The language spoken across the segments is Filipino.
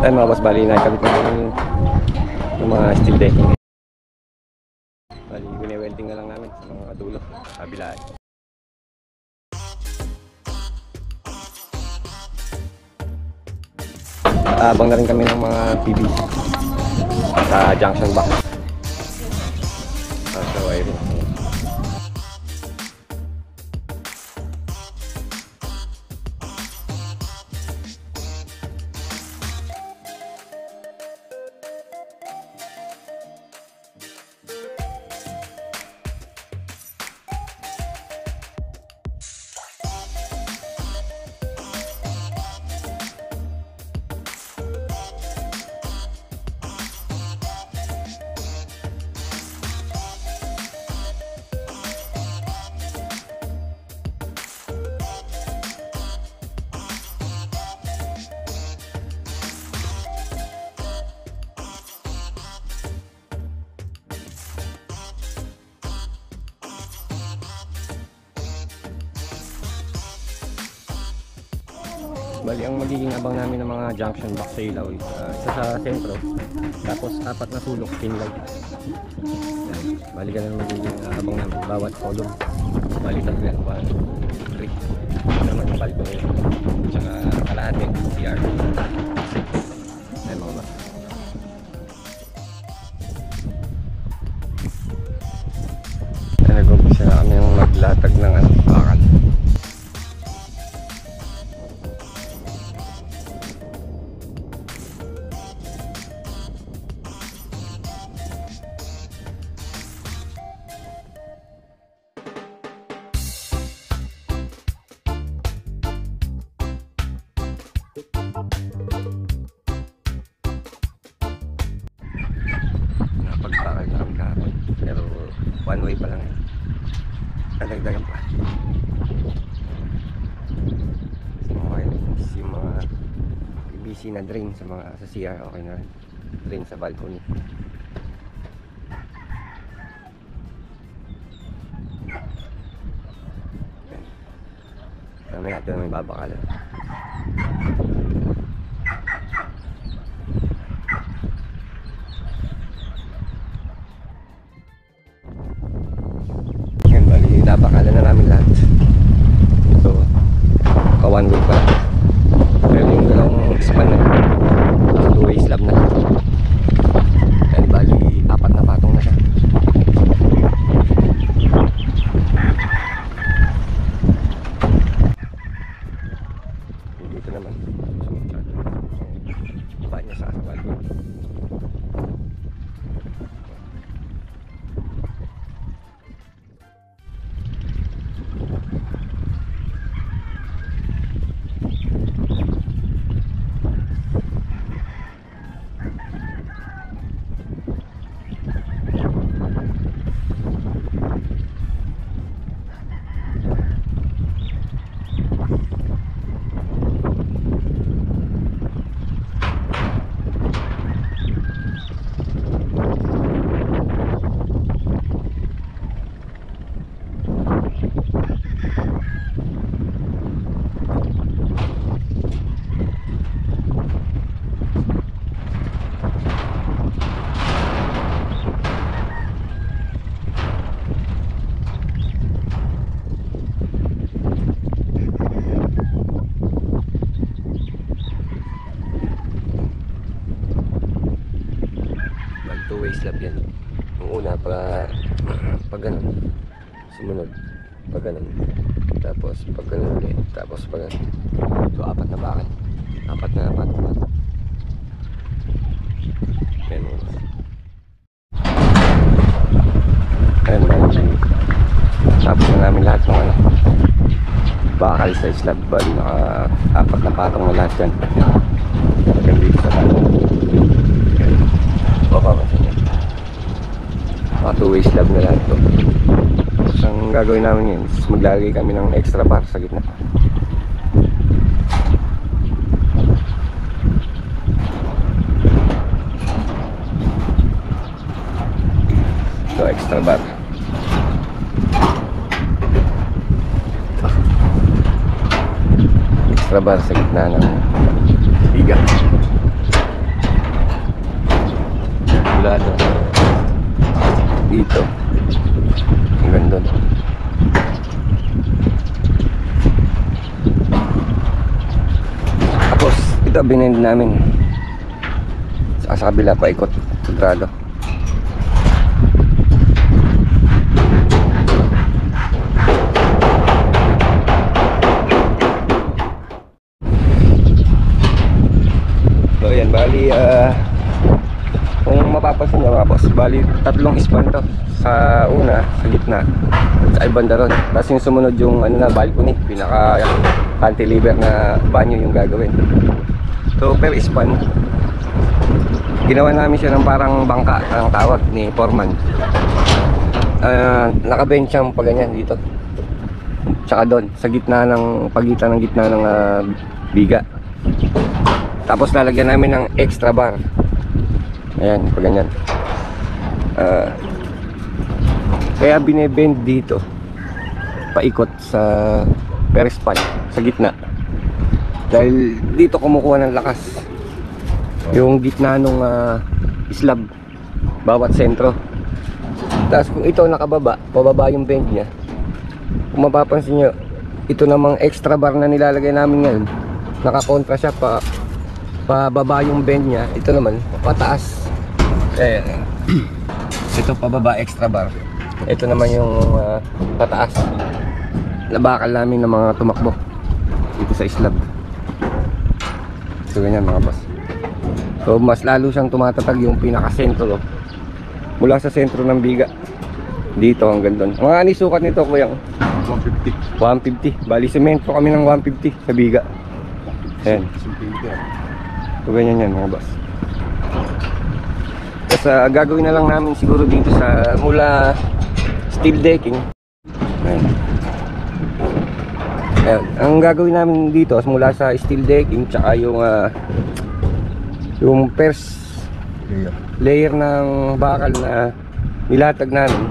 Ay mga boss, bali nakikabit na yung mga steel decking. Bali bine-welding na lang namin sa mga dulo, kabilaan. Abang na rin kami ng mga PVC sa junction box. Sa wiring. Bali ang magiging abang namin ng mga junction box sa ilaw is isa sa sentro, tapos 4 na sulok pin light. Bali ganun ang magiging abang namin bawat column. Bali 3 yan, 1, 3 naman yung balcony, tsaka kalahating CR. Ayan mga mas. Nag-umpisa na kami yung maglatag ng bakal. Napagpakal na kami kahapon, pero one way pa lang eh. Nadagdagan pa. Yung mga PVC na drain sa mga sa CR, okay na drain sa balcony. Kami natin may babakalan. Napakala na namin lahat. So, one way pa lang. Pero yung dalawang span na two-way slab na lang. Kaya bali 4 na patong na siya. Dito naman baba niya sa asawal. Two-way slab yan. Yung una pag ganun, sumunod pag ganun, tapos pag ganun ulit, tapos pag ganun. So 4 na bakal, 4 na patong. Ayan mo. Ayan ba, tapos na namin lahat ng bakal sa slab. Bali naka 4 na patong na lahat yan. Hanggang dito sa patong. Papapansin niya. Mga two-way slab na lahat to. Tapos ang gagawin namin yun is maglagay kami ng extra bar sa gitna. So extra bar. Extra bar sa gitna ng biga. mula doon dito hanggang doon. Tapos ito binend namin sa kabila pa ikot sagrado. So yan, bali kung mapapansin nyo mga boss, bali tatlong span to. Sa una, sa gitna, sa ibanda ron. Tapos yung sumunod yung ano na, balcony, pinaka cantilever na banyo yung gagawin. So per span, ginawa namin siya ng parang bangka ang tawag ni Foreman. Nakabench siyang pa ganyan dito, tsaka doon sa gitna ng pagitan ng gitna ng biga. Tapos lalagyan namin ng extra bar. Ayan, pa ganyan. Kaya binebend dito paikot sa per span sa gitna, dahil dito kumukuha ng lakas yung gitna nung slab bawat sentro. Tapos kung ito nakababa, pababa yung bend nya, kung mapapansin nyo, ito namang extra bar na nilalagay namin ngayon, nakakontra siya pababa yung bend nya. Ito naman pataas, ito pababa extra bar, ito naman yung pataas na bakal namin ng mga tumakbo dito sa slab. So ganyan mga boss. So mas lalo siyang tumatatag yung pinaka-sentro mula sa sentro ng biga dito hanggang doon. Mga anisukat nito kuya? 150. 150. Bali semento kami ng 150 sa biga. Ayan. So ganyan yan mga boss. Tapos gagawin na lang namin siguro dito sa mula steel decking. Ayan. Ayan. Ang gagawin namin dito mula sa steel decking tsaka yung first layer ng bakal na nilatag namin,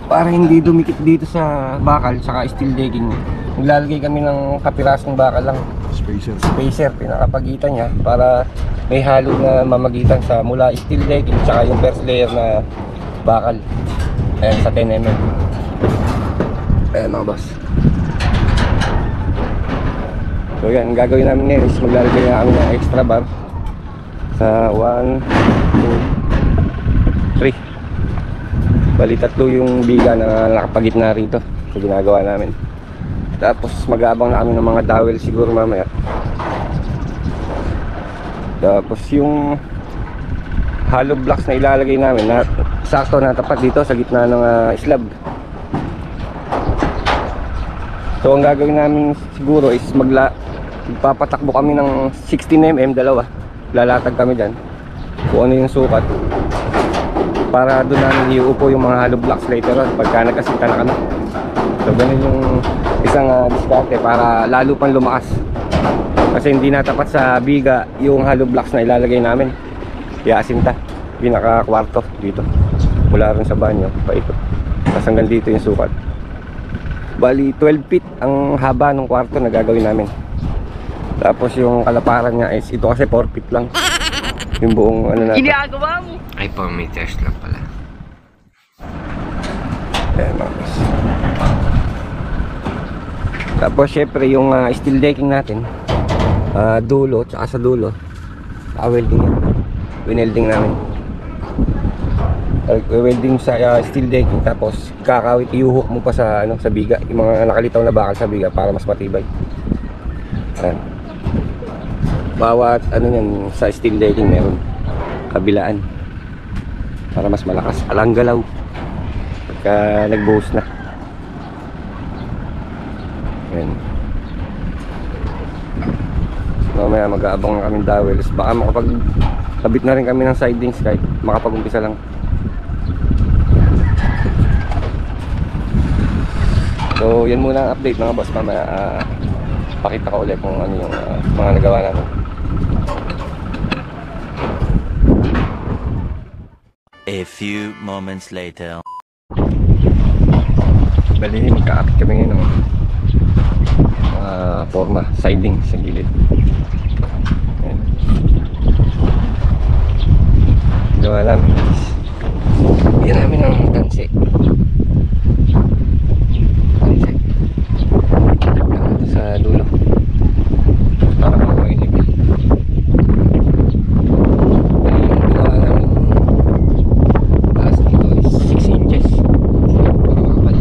para hindi dumikit dito sa bakal saka steel decking, naglalagay kami ng kapirasong bakal lang, spacer pinakapagitan nya, para may halo na mamagitan sa mula steel decking saka yung first layer na bakal. Ayan, sa 10mm. Ayan mga boss. So yan, gagawin namin ngayon is maglalagay na kami ng extra bar sa 1, 2, 3. Bali tatlo yung biga na nakapagitna rito sa ginagawa namin. Tapos mag-aabang na kami ng mga dowel siguro mamaya. Tapos yung hollow blocks na ilalagay namin na sakto na tapat dito sa gitna ng slab. So ang gagawin namin siguro is magpapatakbo kami ng 16mm dalawa. Lalatag kami dyan kung ano yung sukat, para doon namin iuupo yung mga hollow blocks later on pagka nagkasinta na kami. So ganun yung isang diskarte para lalo pang lumakas, kasi hindi natapat sa biga yung hollow blocks na ilalagay namin. Iasinta pinaka kwarto dito mula rin sa banyo paikot, tapos hanggang dito yung sukat. Bali 12 feet ang haba ng kwarto na gagawin namin. Tapos yung kalaparan niya is ito kasi 4 feet lang yung buong ano natin. Ginagawa mo? Ay, 4 meters lang pala. Ayan mga boss. Tapos syempre yung steel decking natin, dulo tsaka sa dulo welding yan. Winelding namin. Welding sa steel decking, tapos kakawit iuhook mo pa sa sa biga, yung mga nakalitaw na bakal sa biga para mas matibay. Ayan. Bawat yan sa steel decking meron kabilaan para mas malakas, alang galaw pagka nagbuhos na. Ayan. Mamaya mag-aabang na kami dowels, baka makapagkabit na rin kami ng sidings kahit makapag-umpisa lang. So yan muna ang update mga boss. Mamaya pakita ko ulit kung ano yung mga nagawa namin. A few moments later. Bali, magkaapit kami ngayon ng forma, siding sa gilid. Ayan. ginagawa namin. Bigyan namin ng tansi. Ito sa dulo. Para makawinig. Yung ginawa namin taas dito is 6 inches. Para makapal.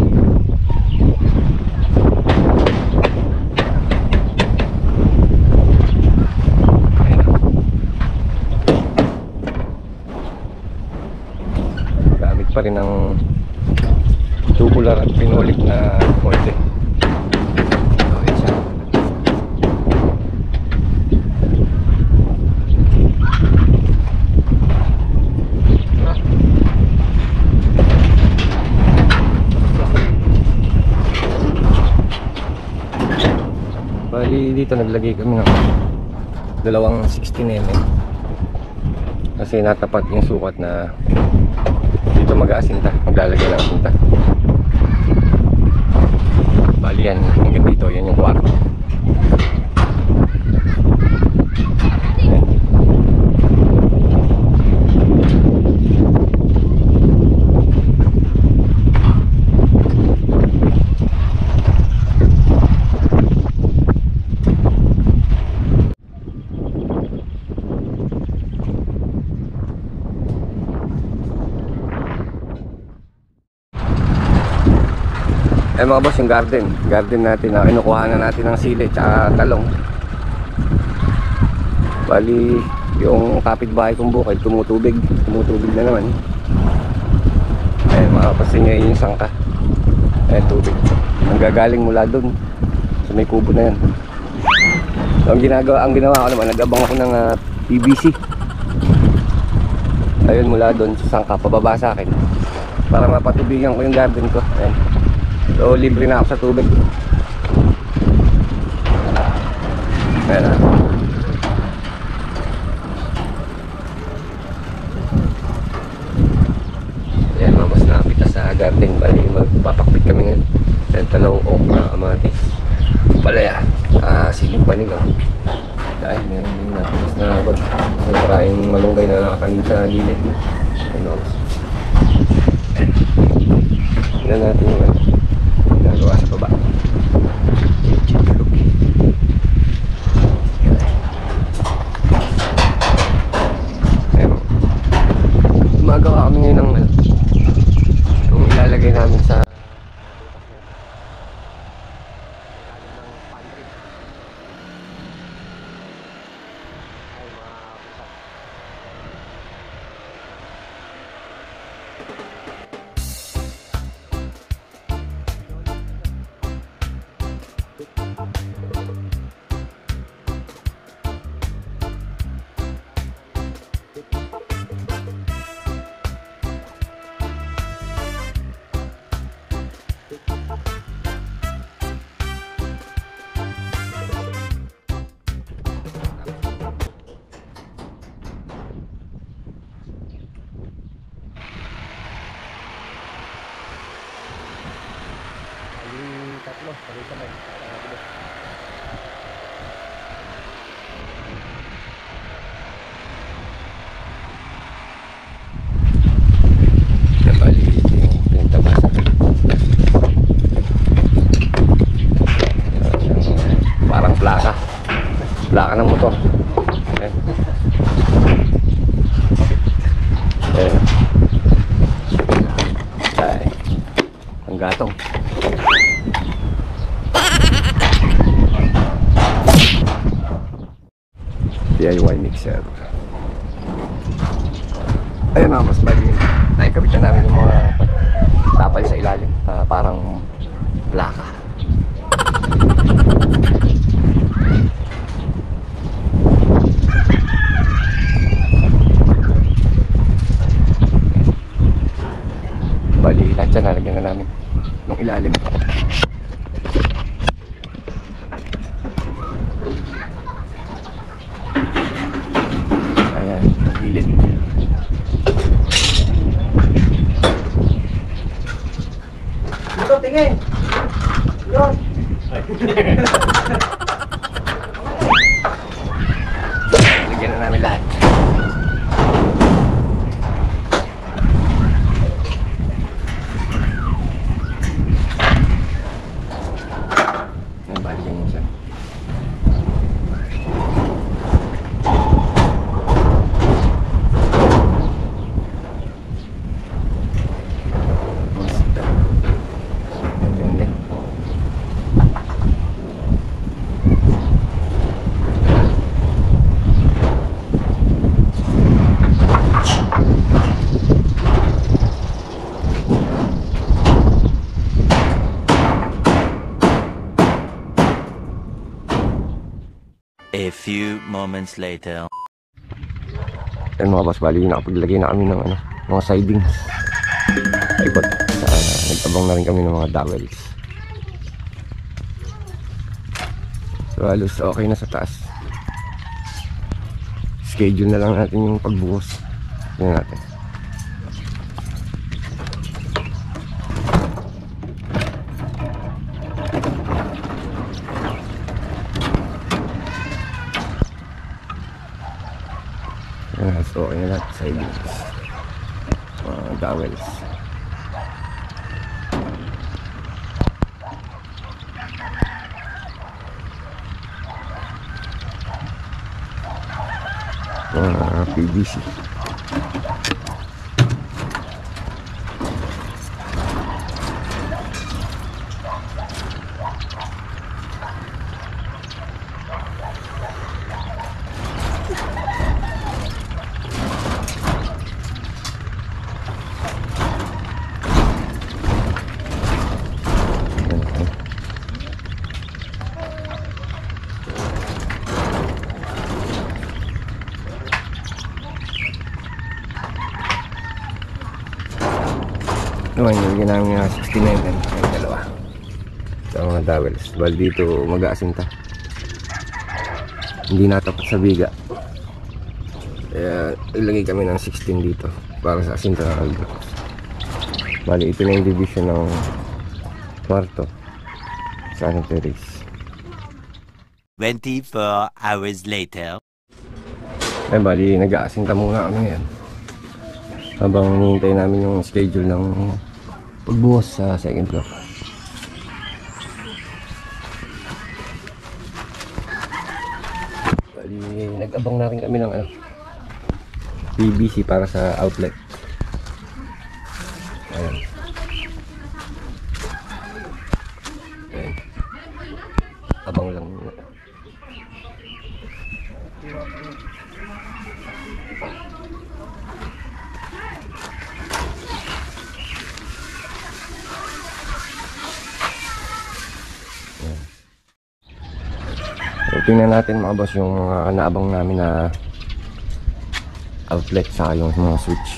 Gamit pa rin ng tubular at pinolik na molde. Okay siya. Bali dito naglagay kami ng dalawang 16mm kasi natapat yung sukat na dito mag-aasinta, maglalagay ng asinta. Bali yan, hanggang dito, yan yung kwarto. Yan. Eh mga boss, yung garden natin na kinukuha na natin ng sili tsaka talong. Bali yung kapitbahay kong bukid tumutubig na naman. Eh makapasin nyo yung sangka. Eh tubig nanggagaling mula dun sa may kubo na yan. So, ang ginawa ko naman, nag-abang ako ng PVC. Ayun, mula dun sa sangka pababa sa akin para mapatubigan ko yung garden ko. Ayan. So libre na ako sa tubig. Ayan na. Ayan mga boss, nakapita sa garden. Bali magpapakpit kami ngayon. Ayan, talong, okra, kamatis, palaya, siling panigang. Dahil meron din natin na maraming malunggay na nakakanin sa gilid. Ayan mga boss. Ayan. Tignan natin yung ginagawa sa baba. Gumagawa kami ngayon ng kung ilalagay namin sa tatlo, sabay-sabay. Nabali yung pintabasa. Parang plaka ng motor. Ayan. Ayan. Ay, ang gatong. DIY mixer. Ayun na, mas bali. Nakikabit na namin yung mga tapal sa ilalim. Parang plaka. Bali, lahat siya nalagyan na namin ng ilalim. Gilid. Ito, tingin. Yun. Lagyan na namin lahat. A few moments later. Ayun mga boss, bali nakapaglagay na kami ng ano, mga sidings. Ikot. Nag-abang na rin kami ng mga dowels. So halos okay na sa taas. Schedule na lang natin yung pagbuhos. Tingnan natin. So okay na lahat. Sidings. Mga dowels. PVC. Naman yung ginamit nga 69 yan, yung dalawa sa mga dowels. Bali dito mag-aasinta, hindi natapos sa biga, kaya ilagay kami ng 16 dito para sa asinta ng albatros. Bali ito na yung division ng kwarto sa anong terrace. 24 hours later. Ay bali nag-aasinta muna kami yan habang hinihintay namin yung schedule ng pagbuhos sa second floor. Bali nag-abang na rin kami ng ano, PVC para sa outlet. Ayan. Ayan. Abang lang muna. So, tingnan natin mga boss yung mga naabang namin na outlet sa yung mga switch.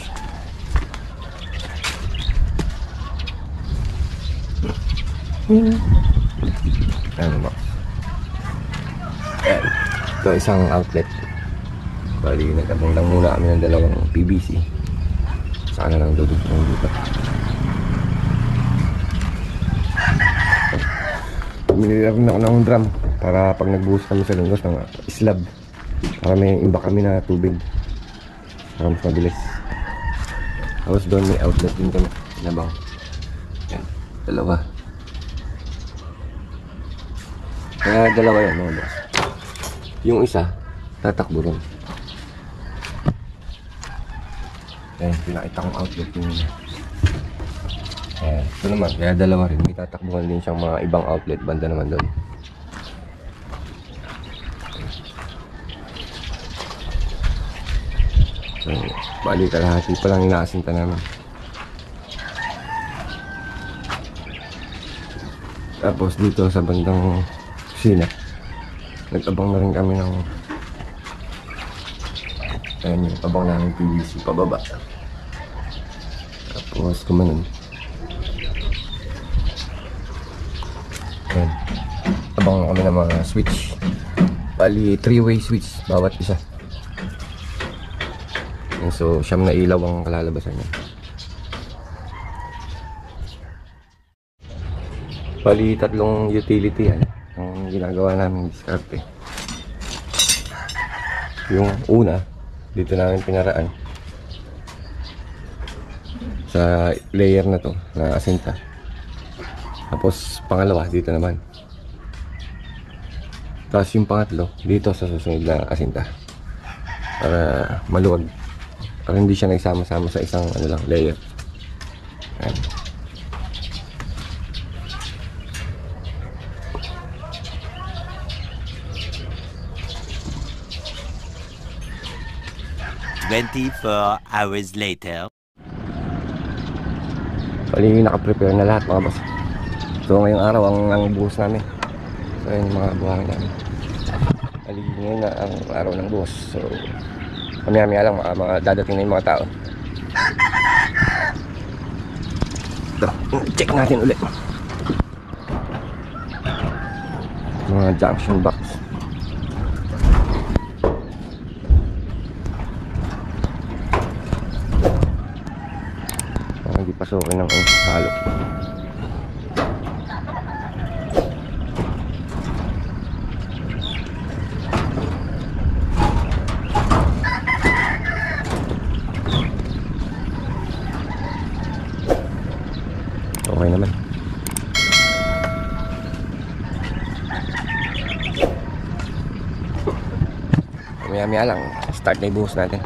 Ano ba? Ayan. Ito isang outlet. Bali nag-abang lang muna kami ng dalawang PVC. Saan na lang dudugtong dito. Binili rin ako ng drum para pag nagbuhos kami sa lungos ng slab, para may imbak kami na tubig para mas mabilis. Tapos doon may outlet din kami nabang. Yan, dalawa. Kaya dalawa yan mga boss. Yung isa tatakbo rin. Ayan, pinakita kong outlet yung ayan, ito naman, kaya dalawa rin. May tatakbuhan din siyang mga ibang outlet banda naman doon. So, bali kalahati pa lang inaasinta namin. Tapos dito sa bandang kusina, nag-abang na rin kami ng ayan yung abang namin PVC pababa. Tapos kumanon. Ayan. Abang kami ng mga switch. Bali 3-way switch bawat isa. Ayan, so siyam na ilaw ang kalalabasan niya. Bali 3 utility yan ang ginagawa namin diskarte. Yung una dito namin pinaraan sa layer na to na asinta. Tapos pangalawa dito naman. Tapos yung pangatlo dito sa susunod na asinta. Para maluwag. Para hindi siya nagsama-sama sa isang ano lang layer. Ayan. Hours later. Bali naka-prepare na lahat mga boss. So ngayong araw ang buhos namin. So yun yung mga buhangin namin. Ngayon na ang araw ng buhos. So, mamaya-maya lang mga dadating na yung mga tao. Ito, check natin ulit. Mga junction box. Hindi pasukin ng halo. Okay naman. Maya-maya lang, start na yung buhos natin.